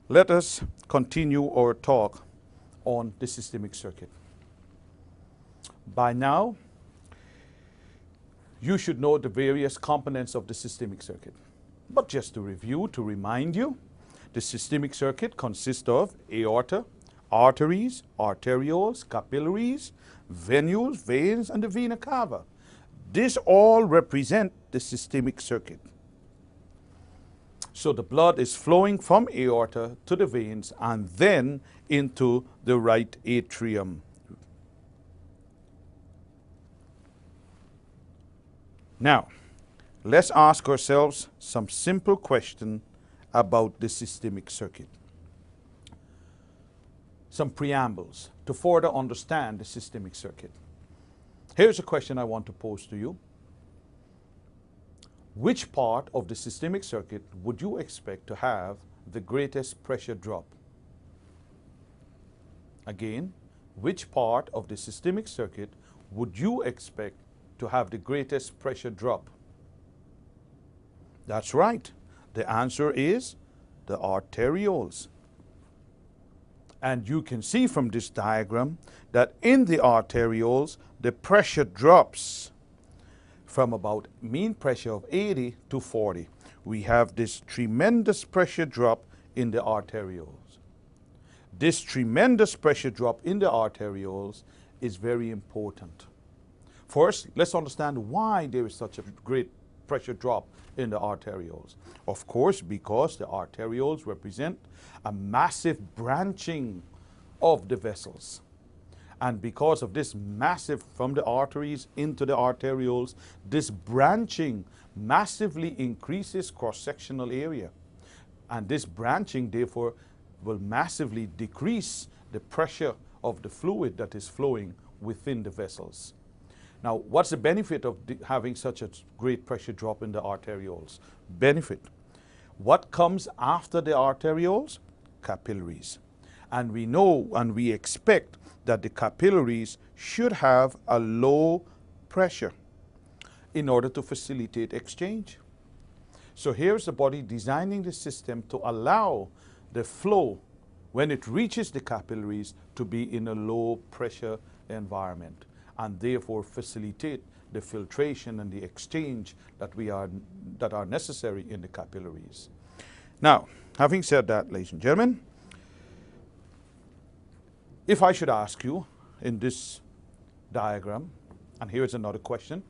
Let us continue our talk on the systemic circuit. By now, you should know the various components of the systemic circuit. But just to review, to remind you, the systemic circuit consists of aorta, arteries, arterioles, capillaries, venules, veins, and the vena cava. This all represent the systemic circuit. So the blood is flowing from aorta to the veins and then into the right atrium. Now, let's ask ourselves some simple questions about the systemic circuit. Some preambles to further understand the systemic circuit. Here's a question I want to pose to you. Which part of the systemic circuit would you expect to have the greatest pressure drop? Again, which part of the systemic circuit would you expect to have the greatest pressure drop? That's right. The answer is the arterioles. And you can see from this diagram that in the arterioles, the pressure drops from about mean pressure of 80 to 40. We have this tremendous pressure drop in the arterioles. This tremendous pressure drop in the arterioles is very important. First, let's understand why there is such a great pressure drop in the arterioles. Of course, because the arterioles represent a massive branching of the vessels. And because of this massive, from the arteries into the arterioles, this branching massively increases cross-sectional area. And this branching, therefore, will massively decrease the pressure of the fluid that is flowing within the vessels. Now, what's the benefit of having such a great pressure drop in the arterioles? Benefit. What comes after the arterioles? Capillaries. And we know and we expect that the capillaries should have a low pressure in order to facilitate exchange. So here's the body designing the system to allow the flow, when it reaches the capillaries, to be in a low pressure environment, and therefore facilitate the filtration and the exchange that are necessary in the capillaries. Now, having said that, ladies and gentlemen, if I should ask you in this diagram, and here's another question,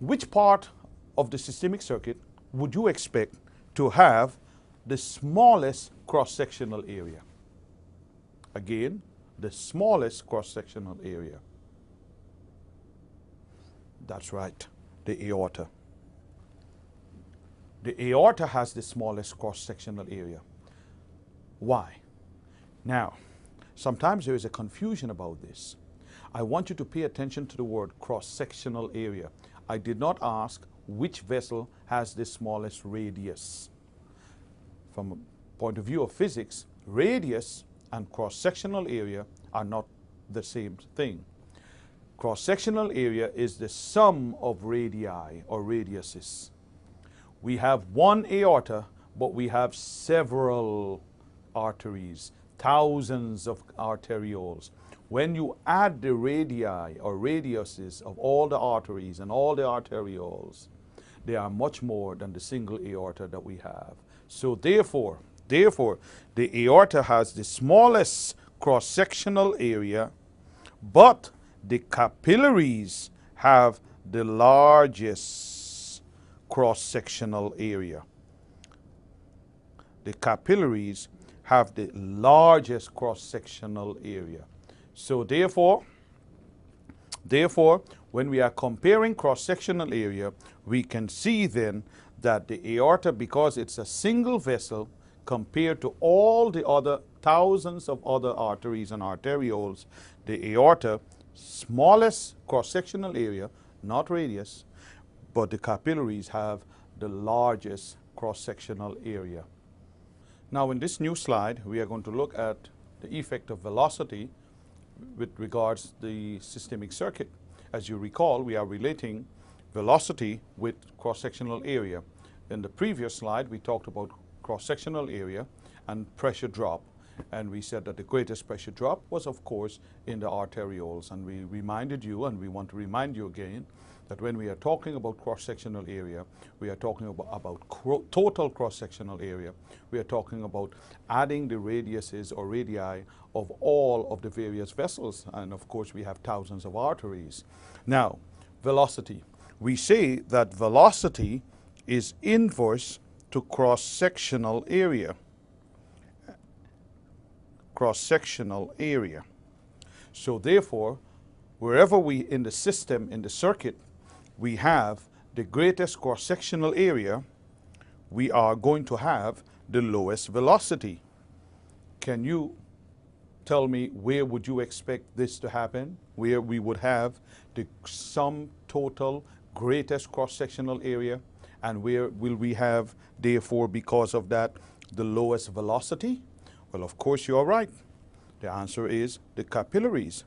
which part of the systemic circuit would you expect to have the smallest cross-sectional area? Again, the smallest cross-sectional area. That's right, the aorta. The aorta has the smallest cross-sectional area. Why? Now, sometimes there is a confusion about this. I want you to pay attention to the word cross-sectional area. I did not ask which vessel has the smallest radius. From a point of view of physics, radius and cross-sectional area are not the same thing. Cross-sectional area is the sum of radii or radiuses. We have one aorta, but we have several arteries, thousands of arterioles. When you add the radii or radiuses of all the arteries and all the arterioles, they are much more than the single aorta that we have. So therefore, the aorta has the smallest cross-sectional area, but the capillaries have the largest cross-sectional area. The capillaries have the largest cross-sectional area. So therefore, when we are comparing cross-sectional area, we can see then that the aorta, because it's a single vessel, compared to all the other thousands of other arteries and arterioles, the aorta, smallest cross-sectional area, not radius, but the capillaries have the largest cross-sectional area. Now in this new slide, we are going to look at the effect of velocity with regards to the systemic circuit. As you recall, we are relating velocity with cross-sectional area. In the previous slide, we talked about cross-sectional area, and pressure drop. And we said that the greatest pressure drop was, of course, in the arterioles. And we reminded you, and we want to remind you again, that when we are talking about cross-sectional area, we are talking about total cross-sectional area. We are talking about adding the radiuses or radii of all of the various vessels. And of course, we have thousands of arteries. Now, velocity. We say that velocity is inverse to cross-sectional area. Cross-sectional area. So therefore, wherever we in the system, in the circuit, we have the greatest cross-sectional area, we are going to have the lowest velocity. Can you tell me where would you expect this to happen? Where we would have the sum total greatest cross-sectional area, and where will we have, therefore, because of that, the lowest velocity? Well, of course, you are right. The answer is the capillaries.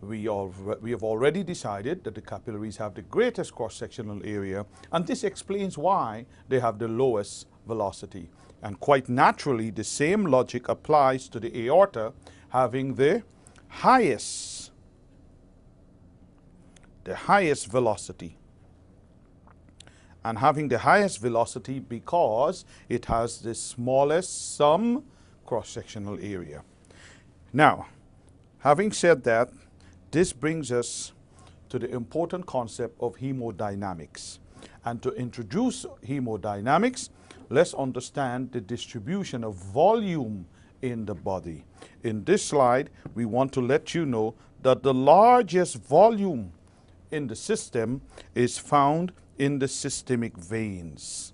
We have already decided that the capillaries have the greatest cross-sectional area, and this explains why they have the lowest velocity. And quite naturally, the same logic applies to the aorta having the highest velocity. And having the highest velocity because it has the smallest sum cross-sectional area. Now, having said that, this brings us to the important concept of hemodynamics. And to introduce hemodynamics, let's understand the distribution of volume in the body. In this slide, we want to let you know that the largest volume in the system is found in the systemic veins.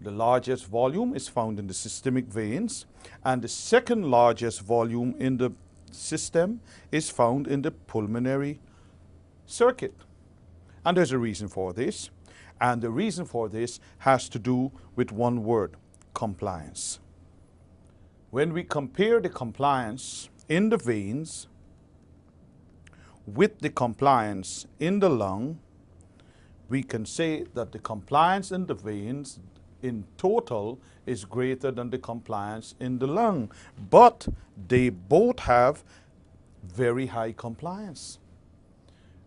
The largest volume is found in the systemic veins, and the second largest volume in the system is found in the pulmonary circuit. And there's a reason for this, and the reason for this has to do with one word: compliance. When we compare the compliance in the veins with the compliance in the lung, we can say that the compliance in the veins in total is greater than the compliance in the lung, but they both have very high compliance.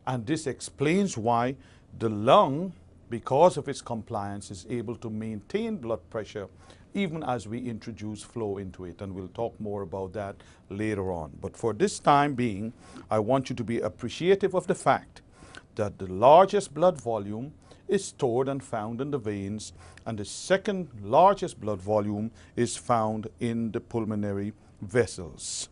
And this explains why the lung, because of its compliance, is able to maintain blood pressure even as we introduce flow into it, and we'll talk more about that later on. But for this time being, I want you to be appreciative of the fact that the largest blood volume is stored and found in the veins, and the second largest blood volume is found in the pulmonary vessels.